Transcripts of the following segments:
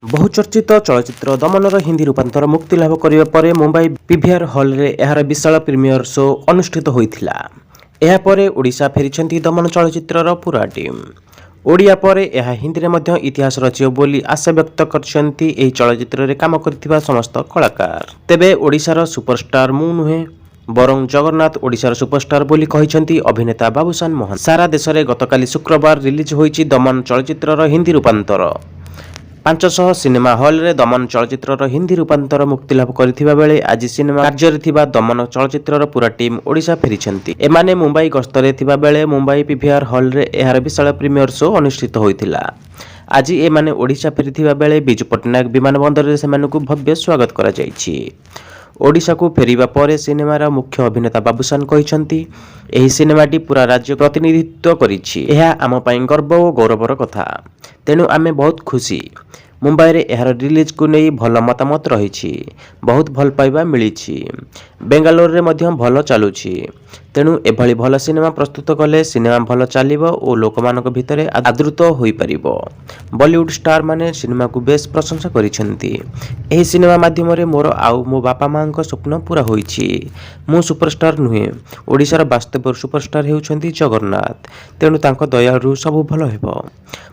बहुचर्चित चलचित्र दमनर हिंदी रूपांतर मुक्ति लाभ करिबा परे मुंबई पीवीआर हॉल रे एहार विशाल प्रीमियर शो अनुष्ठित होइथिला। एहा परे ओडिशा फेरिछंती दमन चलचित्रर पूरा टीम। ओडिया परे एहा हिंदी रे मध्य इतिहास रचियो बोली आशा व्यक्त करछंती एही चलचित्र रे काम करथिबा समस्त कलाकार। तेबे ओडिशार सुपरस्टार मु नुहे बरं जगन्नाथ ओडिशार सुपरस्टार बोली कहिछंती अभिनेता बाबूशान मोहन। सारा देश रे गतकाली शुक्रवार रिलीज होईची दमन चलचित्रर हिंदी रूपांतर। 500 सिनेमा हॉल रे दमन चलचित्रर हिंदी रूपांतर मुक्ति लाभ करथिबा बेले आज सिनेमा कार्य रे थिबा दमन चलचित्रर पूरा टीम ओडिशा फेरिछंती। एमाने मुंबई गस्त रे थिबा बेले मुंबई पीवीआर हॉल रे एहार विशाल प्रीमियर शो अनुष्ठित होइथिला। आज एमाने ओडिशा फेरिथिबा बेले बिजू पटनायक विमान बंदर रे सेमानकु भव्य स्वागत करा जायछि। ओडिशा को फेरिबा परे सिनेमार मुख्य अभिनेता बाबूशान कहिछंती एही सिनेमाटी पूरा राज्य प्रतिनिधित्व करिछि। एहा आम पई गर्व ओ गौरवर कथा। तेणु आमे बहुत खुशी। मुंबई रे एहार रिलीज को नहीं भल मतामत रही, बहुत भल पाइबा मिली। बेंगालोर रे मध्य भल चलुछि। तेणु एभली भल सिनेमा प्रस्तुत कले सिनेमा भल चलिबो ओ लोकमानक भितरे आदृत होई परिबो। बॉलीवुड स्टार माने सिनेमा को बेस प्रशंसा करिसेंती। एही सिनेमा माध्यम रे मोर आउ मो बापा मांक स्वप्न पूरा होईछि। मु सुपरस्टार नुहे, ओडिशार वास्तव सुपरस्टार हेउछंती जगन्नाथ। तेणु तांको दयालु सब भल हेबो।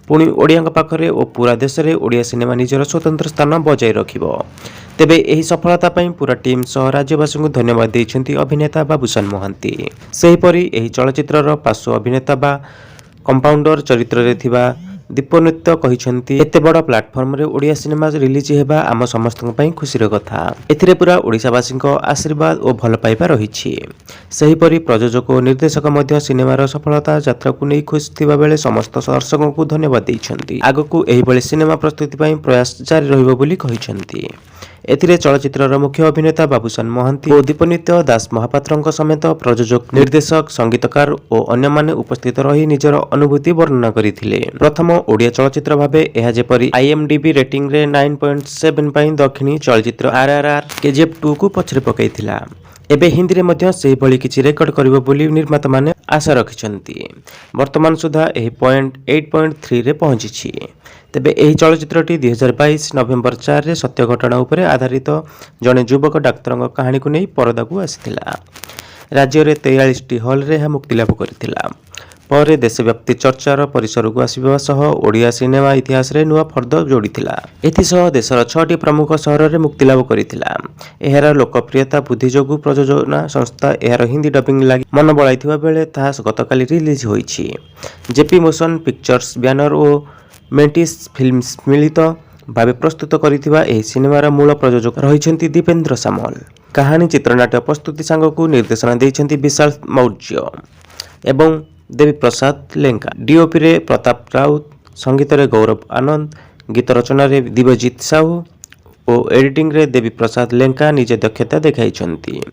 पुणी ओडियाଙ୍କ पाखरे ओ पूरा देश रे ओडिया सिनेमा निजर स्वतंत्र स्थान बजाय रखिबो। तेबे एही सफलता पई पूरा टीम सह राज्यवासी को धन्यवाद दैछंती अभिनेता बाबूशान मोहंती। सेहीपरि एही चलचित्रर पार्श्व अभिनेता बा कंपाउंडर चरित्र रे थिबा दीपनृत्य कहिछंती एते बड़ प्लेटफॉर्म रे ओडिया सिनेमा रिलीज हेबा आम समस्तक पई खुशीर कथा। एथिरे पूरा ओडिशावासी को आशीर्वाद ओ भल पाइबा रहिछि। सेहीपरि प्रयोजक और निर्देशक मध्य सिनेमार सफलता यात्रा को नहीं खुश थिबा बेले समस्त दर्शकों को धन्यवाद दैछंती। आगकू एही भली सिनेमा प्रस्तुति पई प्रयास जारी रहिबो बोली कहिछंती। एथिरे चलचित्रर मुख्य अभिनेता बाबूशान मोहंती और दीपनृत्य दास महापात्रଙ୍କ समेत प्रयोजक निर्देशक संगीतकार और अन्य माने उपस्थित रही निजर अनुभूति वर्णना करिथिले। प्रथम ओडिया चलचित्र भाबे एहा जेपरि आईएमडीबी रेटिंग रे 9.7 पई दक्षिणी चलचित्र आरआरआर केजीएफ 2 को पछरे पकैथिला। एबे हिंदी रे मध्य सेही भली किछि रेकर्ड करिवो बोली निर्माता माने आशा रखिछंती। वर्तमान सुधा एही पॉइंट 8.3 रे पहुंचिछि। तेबे एही चलचित्रटी 2022 नवेम्बर 4 रे सत्य घटना उपरे आधारित जने युवक डाक्तरଙ୍କ कहानी को नै परदा को आसिथिला। राज्य रे 43 टी हॉल रे हा मुक्ति लाभ करिथिला। परे देशव्यापी चर्चार परिसर को आसिबा सह ओडिया सिनेमा इतिहास रे नुआ फर्द जोड़िथिला। एथि सह देशर 6टी प्रमुख शहर रे मुक्ति लाभ करिथिला। एहार लोकप्रियता बुद्धि जोगु प्रयोजना संस्था एहार हिंदी डबिंग लागि मन बळाइथिबा बेले ताहा गतकाली रिलीज होईछि। जेपी मोशन पिक्चर्स बैनर ओ मेंटिस फिल्म्स मिलित भावे प्रस्तुत करिथिबा एही सिनेमार मूल प्रयोजक रहिछंती दीपेंद्र सामल। कहानी चित्रनाट्य प्रस्तुति सांगकू निर्देशना दैछंती विशाल मौर्य एवं देवी प्रसाद लेंका। डीओपी रे प्रताप राउत, संगीत रे गौरव आनंद, गीत रचना रे दिव्यजीत साहू और एडिटिंग रे देवी प्रसाद लेंका निजे दक्षता देखाइछंती।